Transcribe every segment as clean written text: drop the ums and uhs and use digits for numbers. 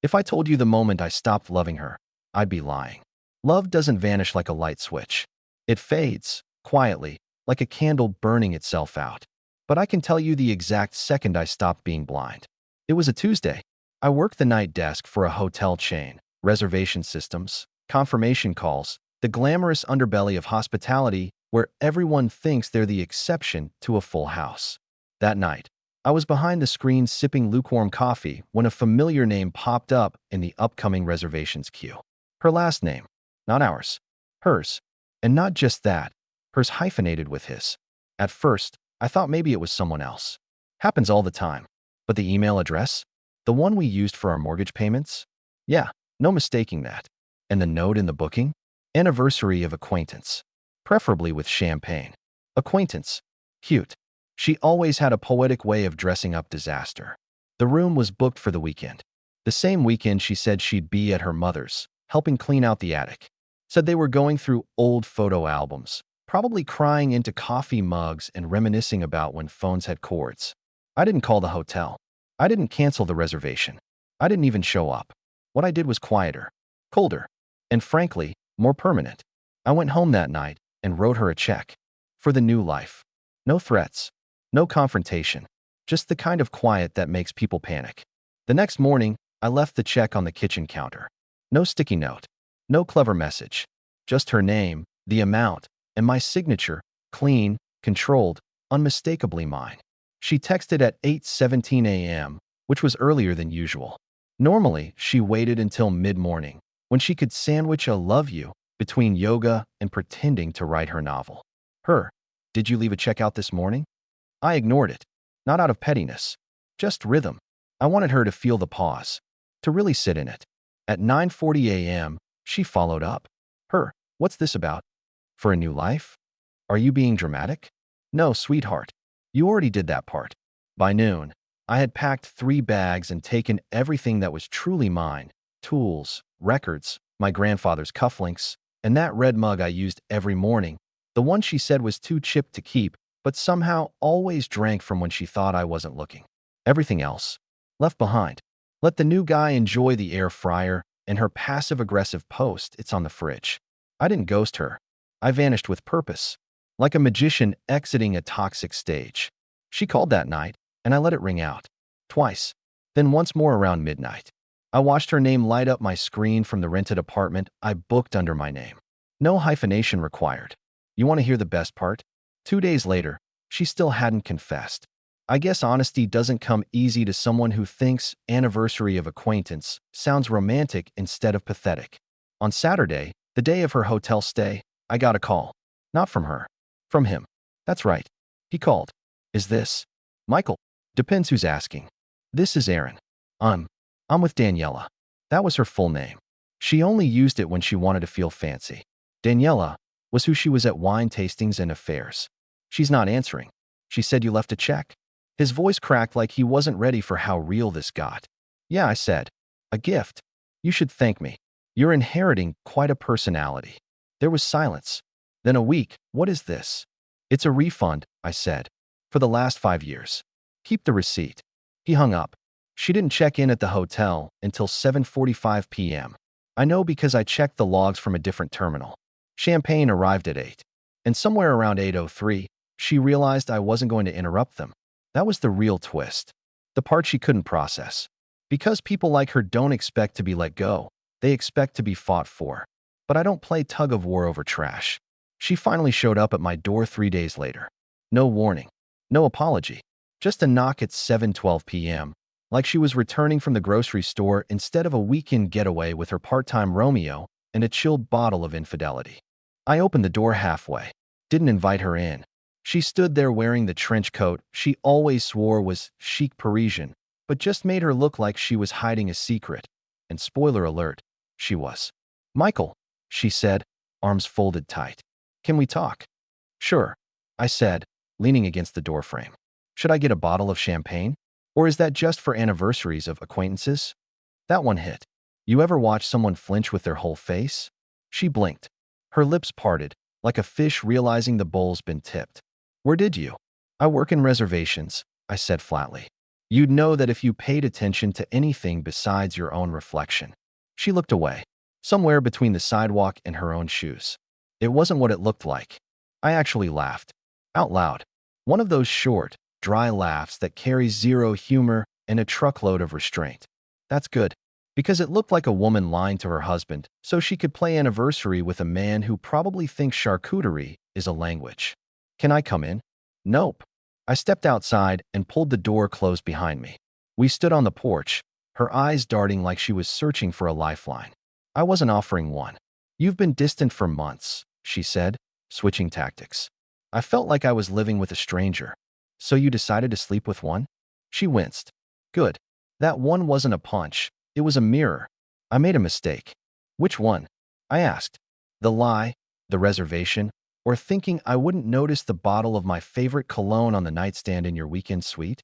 If I told you the moment I stopped loving her, I'd be lying. Love doesn't vanish like a light switch. It fades, quietly, like a candle burning itself out. But I can tell you the exact second I stopped being blind. It was a Tuesday. I worked the night desk for a hotel chain, reservation systems, confirmation calls, the glamorous underbelly of hospitality where everyone thinks they're the exception to a full house. That night, I was behind the screen sipping lukewarm coffee when a familiar name popped up in the upcoming reservations queue. Her last name, not ours, hers. And not just that, hers hyphenated with his. At first, I thought maybe it was someone else. Happens all the time. But the email address? The one we used for our mortgage payments? Yeah, no mistaking that. And the note in the booking? Anniversary of acquaintance. Preferably with champagne. Acquaintance. Cute. She always had a poetic way of dressing up disaster. The room was booked for the weekend. The same weekend she said she'd be at her mother's, helping clean out the attic. Said they were going through old photo albums, probably crying into coffee mugs and reminiscing about when phones had cords. I didn't call the hotel. I didn't cancel the reservation. I didn't even show up. What I did was quieter, colder, and frankly, more permanent. I went home that night and wrote her a check. For the new life. No threats. No confrontation. Just the kind of quiet that makes people panic. The next morning, I left the check on the kitchen counter. No sticky note. No clever message. Just her name, the amount, and my signature, clean, controlled, unmistakably mine. She texted at 8:17 a.m., which was earlier than usual. Normally, she waited until mid-morning, when she could sandwich a love you between yoga and pretending to write her novel. Her, did you leave a check out this morning? I ignored it. Not out of pettiness. Just rhythm. I wanted her to feel the pause. To really sit in it. At 9:40 a.m., she followed up. Her, what's this about? For a new life? Are you being dramatic? No, sweetheart. You already did that part. By noon, I had packed 3 bags and taken everything that was truly mine. Tools, records, my grandfather's cufflinks, and that red mug I used every morning. The one she said was too chipped to keep, but somehow always drank from when she thought I wasn't looking. Everything else, left behind. Let the new guy enjoy the air fryer and her passive-aggressive post, it's on the fridge. I didn't ghost her. I vanished with purpose, like a magician exiting a toxic stage. She called that night, and I let it ring out. Twice. Then once more around midnight. I watched her name light up my screen from the rented apartment I booked under my name. No hyphenation required. You want to hear the best part? 2 days later, she still hadn't confessed. I guess honesty doesn't come easy to someone who thinks anniversary of acquaintance sounds romantic instead of pathetic. On Saturday, the day of her hotel stay, I got a call. Not from her. From him. That's right. He called. Is this Michael? Depends who's asking. This is Aaron. I'm with Daniela. That was her full name. She only used it when she wanted to feel fancy. Daniela was who she was at wine tastings and affairs. She's not answering. She said you left a check. His voice cracked like he wasn't ready for how real this got. Yeah, I said. A gift. You should thank me. You're inheriting quite a personality. There was silence. Then a week. What is this? It's a refund, I said. For the last 5 years. Keep the receipt. He hung up. She didn't check in at the hotel until 7:45 p.m. I know because I checked the logs from a different terminal. Champagne arrived at 8. And somewhere around 8:03, she realized I wasn't going to interrupt them. That was the real twist. The part she couldn't process. Because people like her don't expect to be let go, they expect to be fought for. But I don't play tug of war over trash. She finally showed up at my door 3 days later. No warning. No apology. Just a knock at 7:12 p.m., like she was returning from the grocery store instead of a weekend getaway with her part-time Romeo and a chilled bottle of infidelity. I opened the door halfway. Didn't invite her in. She stood there wearing the trench coat she always swore was chic Parisian, but just made her look like she was hiding a secret. And spoiler alert, she was. Michael, she said, arms folded tight. Can we talk? Sure, I said, leaning against the doorframe. Should I get a bottle of champagne? Or is that just for anniversaries of acquaintances? That one hit. You ever watch someone flinch with their whole face? She blinked. Her lips parted, like a fish realizing the bowl's been tipped. Where did you? I work in reservations, I said flatly. You'd know that if you paid attention to anything besides your own reflection. She looked away, somewhere between the sidewalk and her own shoes. It wasn't what it looked like. I actually laughed. Out loud. One of those short, dry laughs that carries zero humor and a truckload of restraint. That's good, because it looked like a woman lying to her husband so she could play anniversary with a man who probably thinks charcuterie is a language. Can I come in? Nope. I stepped outside and pulled the door closed behind me. We stood on the porch, her eyes darting like she was searching for a lifeline. I wasn't offering one. You've been distant for months, she said, switching tactics. I felt like I was living with a stranger. So you decided to sleep with one? She winced. Good. That one wasn't a punch. It was a mirror. I made a mistake. Which one? I asked. The lie, the reservation, or thinking I wouldn't notice the bottle of my favorite cologne on the nightstand in your weekend suite?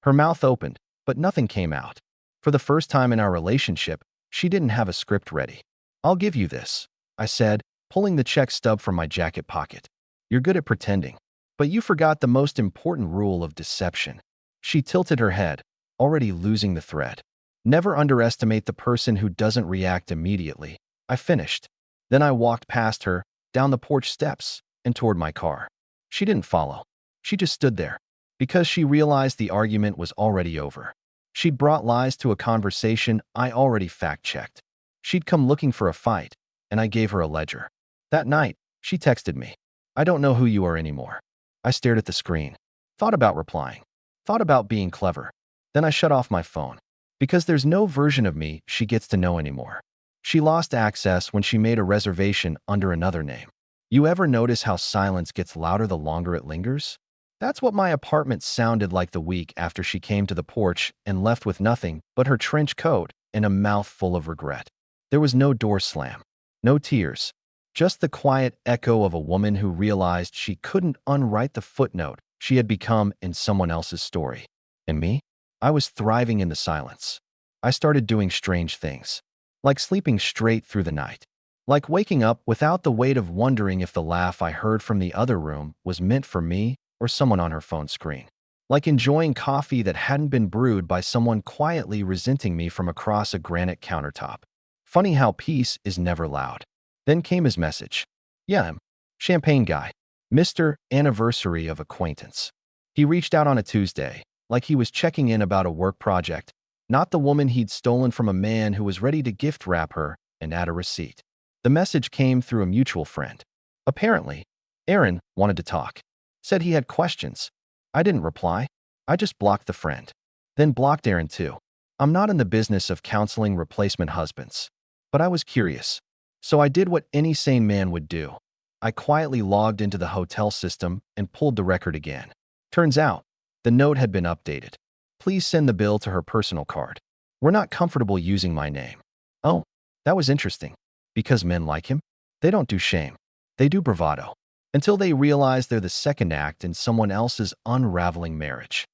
Her mouth opened, but nothing came out. For the first time in our relationship, she didn't have a script ready. I'll give you this, I said, pulling the check stub from my jacket pocket. You're good at pretending, but you forgot the most important rule of deception. She tilted her head, already losing the thread. Never underestimate the person who doesn't react immediately. I finished. Then I walked past her, down the porch steps, and toward my car. She didn't follow. She just stood there, because she realized the argument was already over. She'd brought lies to a conversation I already fact-checked. She'd come looking for a fight, and I gave her a ledger. That night, she texted me. I don't know who you are anymore. I stared at the screen. Thought about replying. Thought about being clever. Then I shut off my phone. Because there's no version of me she gets to know anymore. She lost access when she made a reservation under another name. You ever notice how silence gets louder the longer it lingers? That's what my apartment sounded like the week after she came to the porch and left with nothing but her trench coat and a mouth full of regret. There was no door slam, no tears, just the quiet echo of a woman who realized she couldn't unwrite the footnote she had become in someone else's story. And me? I was thriving in the silence. I started doing strange things, like sleeping straight through the night, like waking up without the weight of wondering if the laugh I heard from the other room was meant for me or someone on her phone screen, like enjoying coffee that hadn't been brewed by someone quietly resenting me from across a granite countertop. Funny how peace is never loud. Then came his message. Yeah, I'm champagne guy. Mr. Anniversary of Acquaintance. He reached out on a Tuesday, like he was checking in about a work project, not the woman he'd stolen from a man who was ready to gift wrap her and add a receipt. The message came through a mutual friend. Apparently, Aaron wanted to talk. Said he had questions. I didn't reply. I just blocked the friend. Then blocked Aaron too. I'm not in the business of counseling replacement husbands. But I was curious. So I did what any sane man would do. I quietly logged into the hotel system and pulled the record again. Turns out, the note had been updated. Please send the bill to her personal card. We're not comfortable using my name. Oh, that was interesting. Because men like him? They don't do shame. They do bravado. Until they realize they're the second act in someone else's unraveling marriage.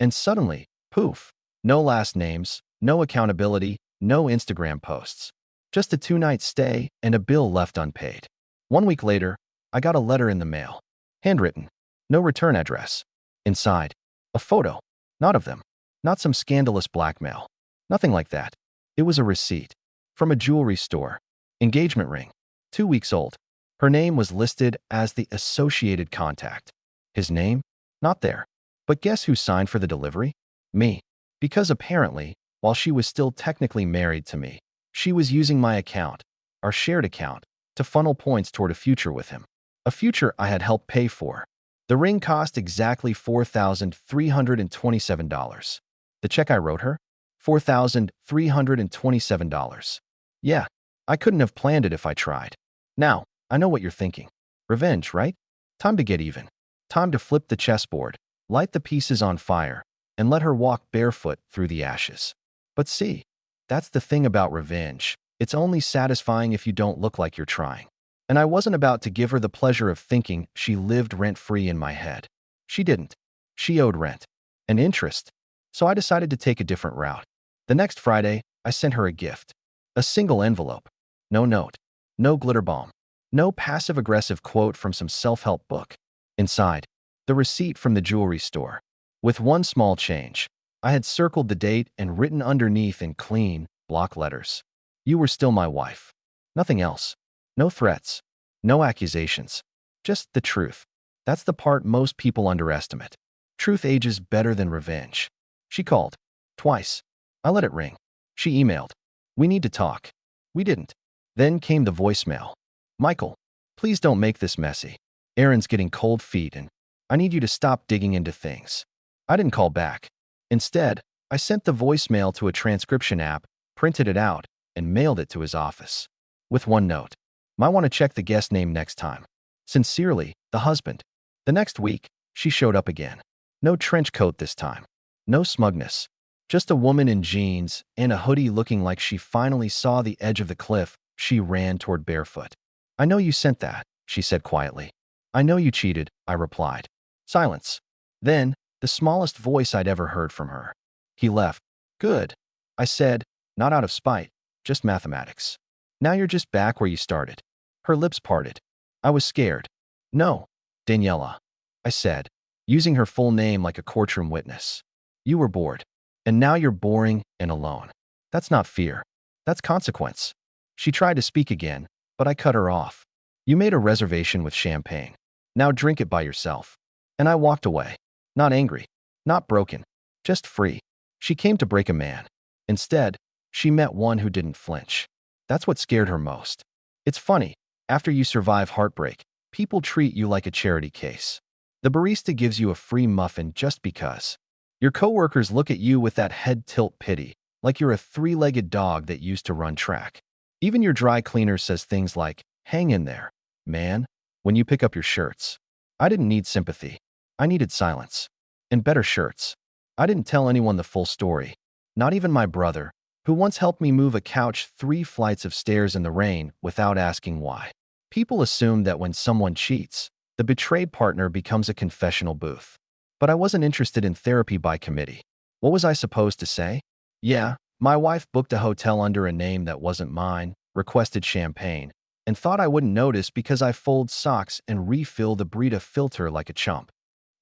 And suddenly, poof, no last names, no accountability, no Instagram posts. Just a 2-night stay and a bill left unpaid. 1 week later, I got a letter in the mail. Handwritten. No return address. Inside, a photo. Not of them. Not some scandalous blackmail. Nothing like that. It was a receipt. From a jewelry store. Engagement ring. 2 weeks old. Her name was listed as the associated contact. His name? Not there. But guess who signed for the delivery? Me. Because apparently, while she was still technically married to me, she was using my account, our shared account, to funnel points toward a future with him. A future I had helped pay for. The ring cost exactly $4,327. The check I wrote her? $4,327. Yeah, I couldn't have planned it if I tried. Now, I know what you're thinking. Revenge, right? Time to get even. Time to flip the chessboard, light the pieces on fire, and let her walk barefoot through the ashes. But see, that's the thing about revenge. It's only satisfying if you don't look like you're trying. And I wasn't about to give her the pleasure of thinking she lived rent-free in my head. She didn't. She owed rent. And interest. So I decided to take a different route. The next Friday, I sent her a gift. A single envelope. No note. No glitter bomb. No passive-aggressive quote from some self-help book. Inside, the receipt from the jewelry store. With one small change. I had circled the date and written underneath in clean, block letters. You were still my wife. Nothing else. No threats. No accusations. Just the truth. That's the part most people underestimate. Truth ages better than revenge. She called. Twice. I let it ring. She emailed. We need to talk. We didn't. Then came the voicemail. Michael, please don't make this messy. Aaron's getting cold feet and I need you to stop digging into things. I didn't call back. Instead, I sent the voicemail to a transcription app, printed it out, and mailed it to his office. With one note. Might want to check the guest name next time. Sincerely, the husband. The next week, she showed up again. No trench coat this time. No smugness. Just a woman in jeans and a hoodie looking like she finally saw the edge of the cliff. She ran toward barefoot. I know you sent that, she said quietly. I know you cheated, I replied. Silence. Then, the smallest voice I'd ever heard from her. He left. Good. I said, not out of spite, just mathematics. Now you're just back where you started. Her lips parted. I was scared. No, Daniela, I said, using her full name like a courtroom witness. You were bored. And now you're boring and alone. That's not fear. That's consequence. She tried to speak again, but I cut her off. You made a reservation with champagne. Now drink it by yourself. And I walked away. Not angry. Not broken. Just free. She came to break a man. Instead, she met one who didn't flinch. That's what scared her most. It's funny. After you survive heartbreak, people treat you like a charity case. The barista gives you a free muffin just because. Your coworkers look at you with that head tilt pity, like you're a three-legged dog that used to run track. Even your dry cleaner says things like, hang in there, man, when you pick up your shirts. I didn't need sympathy. I needed silence. And better shirts. I didn't tell anyone the full story. Not even my brother, who once helped me move a couch 3 flights of stairs in the rain without asking why. People assume that when someone cheats, the betrayed partner becomes a confessional booth. But I wasn't interested in therapy by committee. What was I supposed to say? Yeah, my wife booked a hotel under a name that wasn't mine, requested champagne, and thought I wouldn't notice because I fold socks and refill the Brita filter like a chump.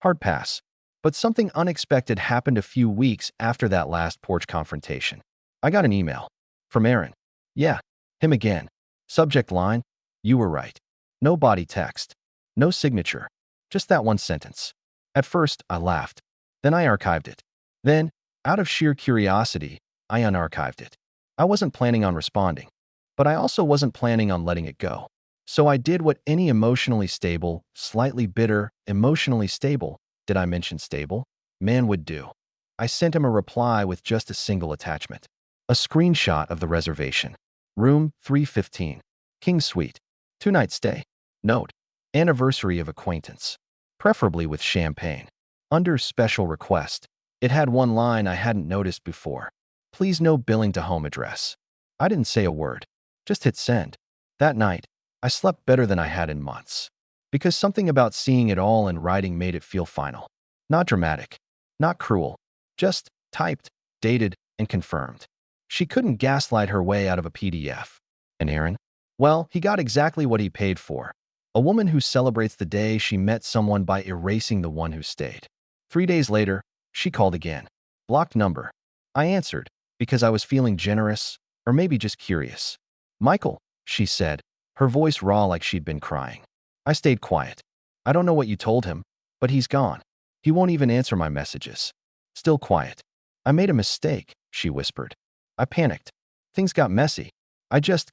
Hard pass. But something unexpected happened a few weeks after that last porch confrontation. I got an email. From Aaron. Yeah, him again. Subject line, you were right. No body text. No signature. Just that one sentence. At first, I laughed. Then I archived it. Then, out of sheer curiosity, I unarchived it. I wasn't planning on responding. But I also wasn't planning on letting it go. So I did what any emotionally stable, slightly bitter, emotionally stable, did I mention stable? Man would do. I sent him a reply with just a single attachment. A screenshot of the reservation. Room 315. King Suite. 2-night stay. Note. Anniversary of acquaintance. Preferably with champagne. Under special request. It had one line I hadn't noticed before. Please no billing to home address. I didn't say a word. Just hit send. That night, I slept better than I had in months. Because something about seeing it all in writing made it feel final. Not dramatic. Not cruel. Just typed, dated, and confirmed. She couldn't gaslight her way out of a PDF. And Aaron? Well, he got exactly what he paid for. A woman who celebrates the day she met someone by erasing the one who stayed. 3 days later, she called again. Blocked number. I answered, because I was feeling generous, or maybe just curious. Michael, she said, her voice raw like she'd been crying. I stayed quiet. I don't know what you told him, but he's gone. He won't even answer my messages. Still quiet. I made a mistake, she whispered. I panicked. Things got messy.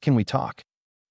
Can we talk?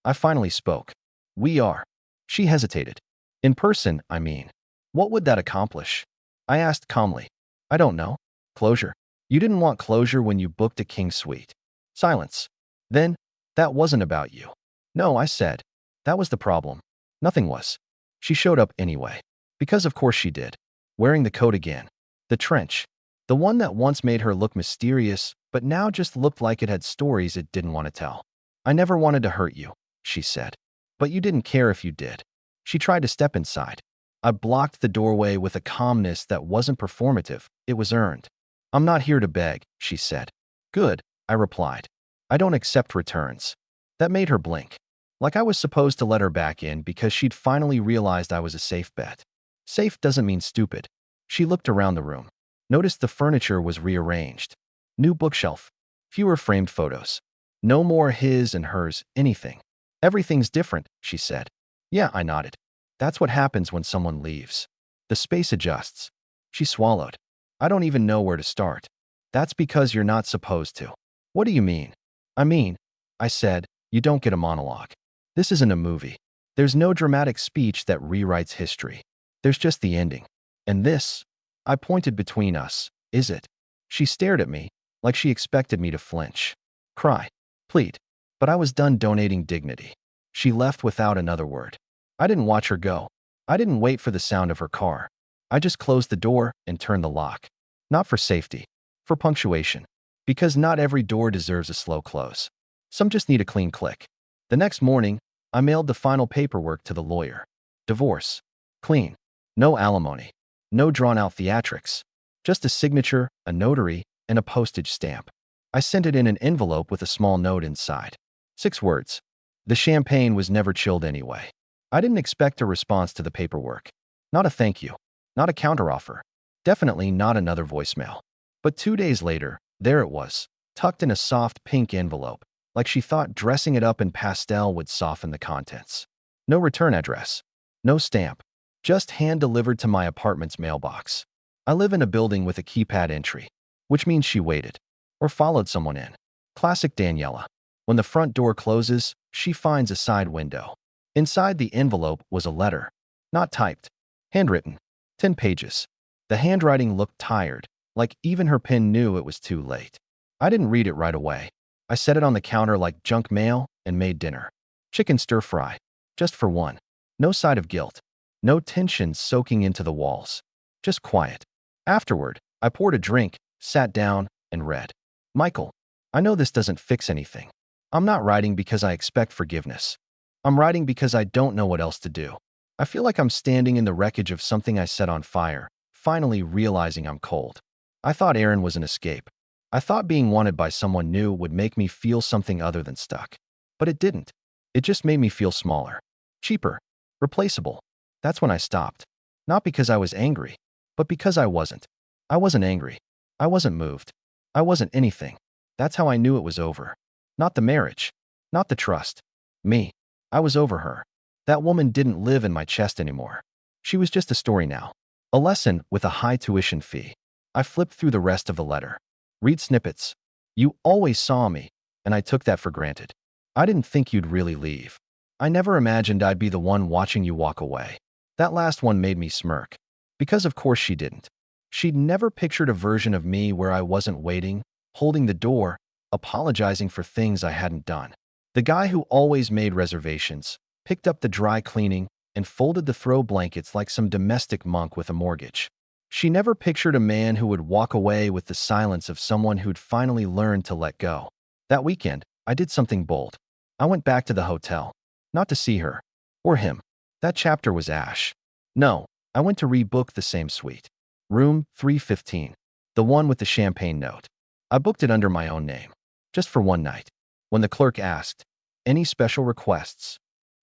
I finally spoke. We are. She hesitated. In person, I mean. What would that accomplish? I asked calmly. I don't know. Closure. You didn't want closure when you booked a king suite. Silence. Then, that wasn't about you. No, I said. That was the problem. Nothing was. She showed up anyway. Because of course she did. Wearing the coat again. The trench. The one that once made her look mysterious, but now just looked like it had stories it didn't want to tell. I never wanted to hurt you, she said. But you didn't care if you did. She tried to step inside. I blocked the doorway with a calmness that wasn't performative, it was earned. I'm not here to beg, she said. Good, I replied. I don't accept returns. That made her blink. Like I was supposed to let her back in because she'd finally realized I was a safe bet. Safe doesn't mean stupid. She looked around the room. Noticed the furniture was rearranged. New bookshelf. Fewer framed photos. No more his and hers, anything. Everything's different, she said. Yeah, I nodded. That's what happens when someone leaves. The space adjusts. She swallowed. I don't even know where to start. That's because you're not supposed to. What do you mean? I said, you don't get a monologue. This isn't a movie. There's no dramatic speech that rewrites history. There's just the ending. And this, I pointed between us, is it? She stared at me, like she expected me to flinch. Cry. Plead. But I was done donating dignity. She left without another word. I didn't watch her go. I didn't wait for the sound of her car. I just closed the door and turned the lock. Not for safety. For punctuation. Because not every door deserves a slow close. Some just need a clean click. The next morning, I mailed the final paperwork to the lawyer. Divorce. Clean. No alimony. No drawn-out theatrics. Just a signature, a notary, and a postage stamp. I sent it in an envelope with a small note inside. 6 words. The champagne was never chilled anyway. I didn't expect a response to the paperwork. Not a thank you. Not a counteroffer. Definitely not another voicemail. But 2 days later, there it was, tucked in a soft pink envelope, like she thought dressing it up in pastel would soften the contents. No return address. No stamp. Just hand-delivered to my apartment's mailbox. I live in a building with a keypad entry, which means she waited. Or followed someone in. Classic Daniela. When the front door closes, she finds a side window. Inside the envelope was a letter. Not typed. Handwritten. 10 pages. The handwriting looked tired, like even her pen knew it was too late. I didn't read it right away. I set it on the counter like junk mail and made dinner. Chicken stir-fry. Just for one. No side of guilt. No tension soaking into the walls. Just quiet. Afterward, I poured a drink, sat down, and read. Michael, I know this doesn't fix anything. I'm not writing because I expect forgiveness. I'm writing because I don't know what else to do. I feel like I'm standing in the wreckage of something I set on fire, finally realizing I'm cold. I thought Aaron was an escape. I thought being wanted by someone new would make me feel something other than stuck. But it didn't. It just made me feel smaller. Cheaper. Replaceable. That's when I stopped. Not because I was angry, but because I wasn't. I wasn't angry. I wasn't moved. I wasn't anything. That's how I knew it was over. Not the marriage. Not the trust. Me. I was over her. That woman didn't live in my chest anymore. She was just a story now. A lesson with a high tuition fee. I flipped through the rest of the letter. Read snippets. You always saw me, and I took that for granted. I didn't think you'd really leave. I never imagined I'd be the one watching you walk away. That last one made me smirk. Because of course she didn't. She'd never pictured a version of me where I wasn't waiting, holding the door, apologizing for things I hadn't done. The guy who always made reservations, picked up the dry cleaning, and folded the throw blankets like some domestic monk with a mortgage. She never pictured a man who would walk away with the silence of someone who'd finally learned to let go. That weekend, I did something bold. I went back to the hotel. Not to see her. Or him. That chapter was Ash. No, I went to rebook the same suite. Room 315. The one with the champagne note. I booked it under my own name. Just for one night. When the clerk asked, "Any special requests?"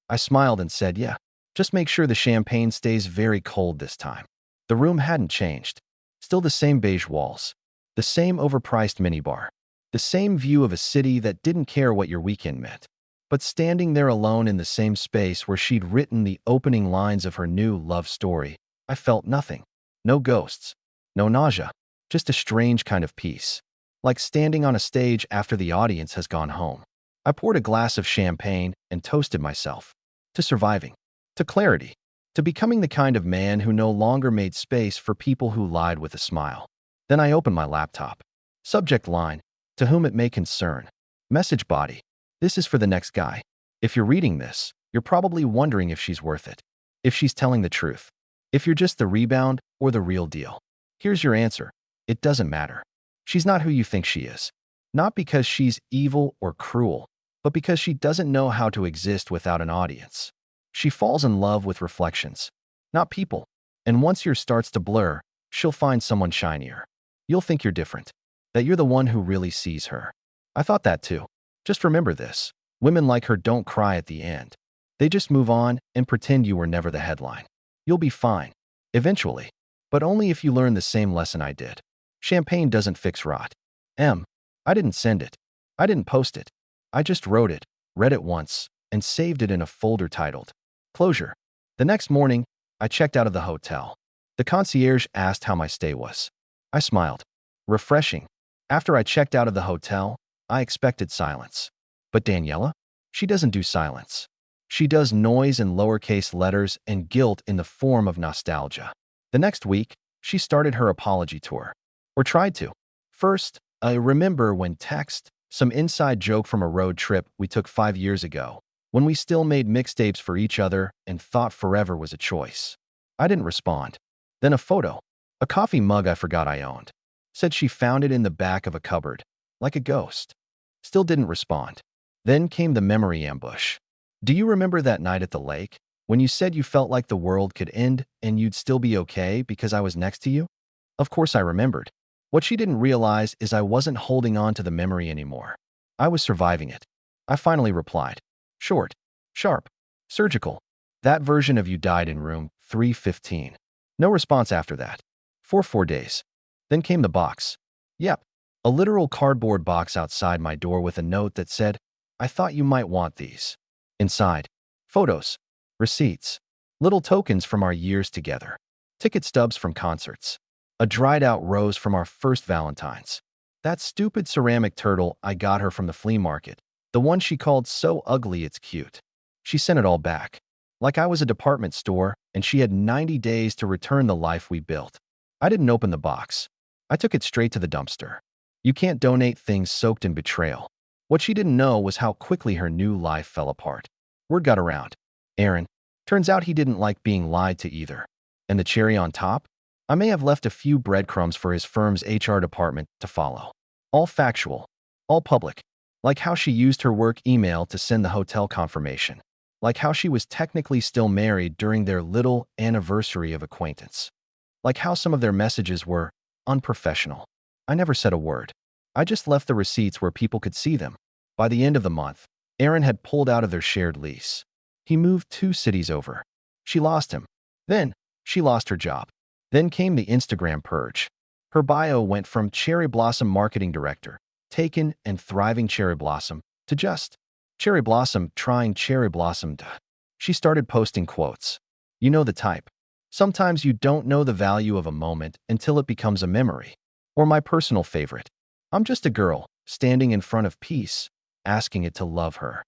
I smiled and said, "Yeah. Just make sure the champagne stays very cold this time." The room hadn't changed. Still the same beige walls. The same overpriced minibar. The same view of a city that didn't care what your weekend meant. But standing there alone in the same space where she'd written the opening lines of her new love story, I felt nothing. No ghosts. No nausea. Just a strange kind of peace. Like standing on a stage after the audience has gone home. I poured a glass of champagne and toasted myself. To surviving. To clarity. To becoming the kind of man who no longer made space for people who lied with a smile. Then I opened my laptop. Subject line, to whom it may concern. Message body, this is for the next guy. If you're reading this, you're probably wondering if she's worth it. If she's telling the truth. If you're just the rebound or the real deal. Here's your answer. It doesn't matter. She's not who you think she is. Not because she's evil or cruel, but because she doesn't know how to exist without an audience. She falls in love with reflections, not people. And once yours starts to blur, she'll find someone shinier. You'll think you're different, that you're the one who really sees her. I thought that too. Just remember this. Women like her don't cry at the end. They just move on and pretend you were never the headline. You'll be fine. Eventually. But only if you learn the same lesson I did. Champagne doesn't fix rot. I didn't send it. I didn't post it. I just wrote it, read it once, and saved it in a folder titled Closure. The next morning, I checked out of the hotel. The concierge asked how my stay was. I smiled. Refreshing. After I checked out of the hotel, I expected silence. But Daniela? She doesn't do silence. She does noise and lowercase letters and guilt in the form of nostalgia. The next week, she started her apology tour. Or tried to. First, I remember when text, some inside joke from a road trip we took 5 years ago, when we still made mixtapes for each other and thought forever was a choice. I didn't respond. Then a photo. A coffee mug I forgot I owned. Said she found it in the back of a cupboard, like a ghost. Still didn't respond. Then came the memory ambush. Do you remember that night at the lake, when you said you felt like the world could end and you'd still be okay because I was next to you? Of course I remembered. What she didn't realize is I wasn't holding on to the memory anymore. I was surviving it. I finally replied. Short, sharp, surgical. That version of you died in room 315. No response after that. For 4 days. Then came the box. Yep, a literal cardboard box outside my door with a note that said, I thought you might want these. Inside, photos, receipts, little tokens from our years together, ticket stubs from concerts, a dried-out rose from our first Valentine's, that stupid ceramic turtle I got her from the flea market, the one she called so ugly it's cute. She sent it all back, like I was a department store and she had 90 days to return the life we built. I didn't open the box. I took it straight to the dumpster. You can't donate things soaked in betrayal. What she didn't know was how quickly her new life fell apart. Word got around. Aaron. Turns out he didn't like being lied to either. And the cherry on top? I may have left a few breadcrumbs for his firm's HR department to follow. All factual. All public. Like how she used her work email to send the hotel confirmation. Like how she was technically still married during their little anniversary of acquaintance. Like how some of their messages were unprofessional. I never said a word. I just left the receipts where people could see them. By the end of the month, Aaron had pulled out of their shared lease. He moved 2 cities over. She lost him. Then, she lost her job. Then came the Instagram purge. Her bio went from Cherry Blossom Marketing Director, taken and thriving Cherry Blossom, to just Cherry Blossom trying Cherry Blossom. She started posting quotes. You know the type. Sometimes you don't know the value of a moment until it becomes a memory. Or my personal favorite. I'm just a girl, standing in front of peace, asking it to love her.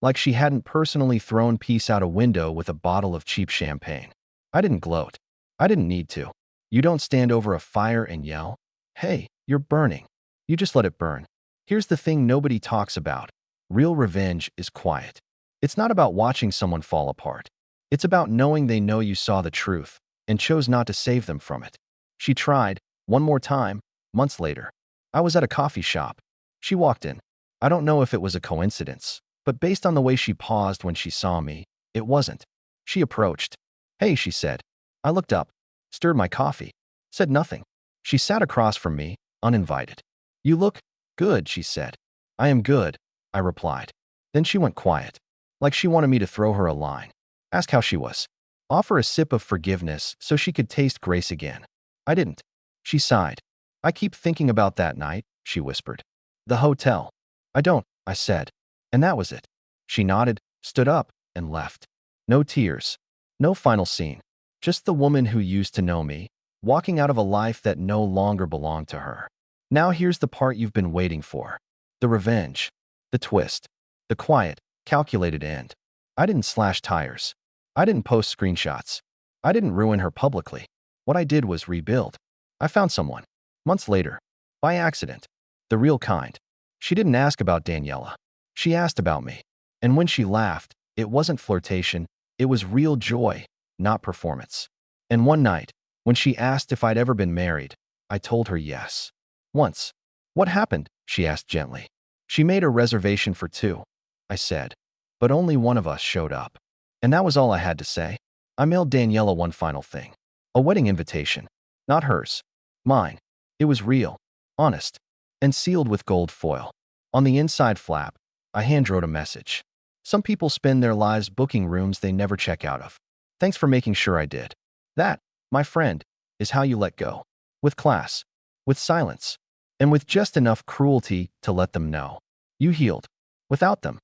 Like she hadn't personally thrown peace out a window with a bottle of cheap champagne. I didn't gloat. I didn't need to. You don't stand over a fire and yell, hey, you're burning. You just let it burn. Here's the thing nobody talks about. Real revenge is quiet. It's not about watching someone fall apart. It's about knowing they know you saw the truth and chose not to save them from it. She tried, one more time, months later. I was at a coffee shop. She walked in. I don't know if it was a coincidence, but based on the way she paused when she saw me, it wasn't. She approached. Hey, she said. I looked up, stirred my coffee, said nothing. She sat across from me, uninvited. You look good, she said. I am good, I replied. Then she went quiet, like she wanted me to throw her a line. Ask how she was. Offer a sip of forgiveness so she could taste grace again. I didn't. She sighed. I keep thinking about that night, she whispered. The hotel. I don't, I said. And that was it. She nodded, stood up, and left. No tears. No final scene. Just the woman who used to know me, walking out of a life that no longer belonged to her. Now here's the part you've been waiting for. The revenge. The twist. The quiet, calculated end. I didn't slash tires. I didn't post screenshots. I didn't ruin her publicly. What I did was rebuild. I found someone. Months later. By accident. The real kind. She didn't ask about Daniela. She asked about me. And when she laughed, it wasn't flirtation. It was real joy, not performance. And one night, when she asked if I'd ever been married, I told her yes. Once. What happened? She asked gently. She made a reservation for 2. I said. But only one of us showed up. And that was all I had to say. I mailed Daniela one final thing. A wedding invitation. Not hers. Mine. It was real, honest, and sealed with gold foil. On the inside flap, I handwrote a message. Some people spend their lives booking rooms they never check out of. Thanks for making sure I did. That, my friend, is how you let go. With class. with silence, and with just enough cruelty to let them know you healed without them.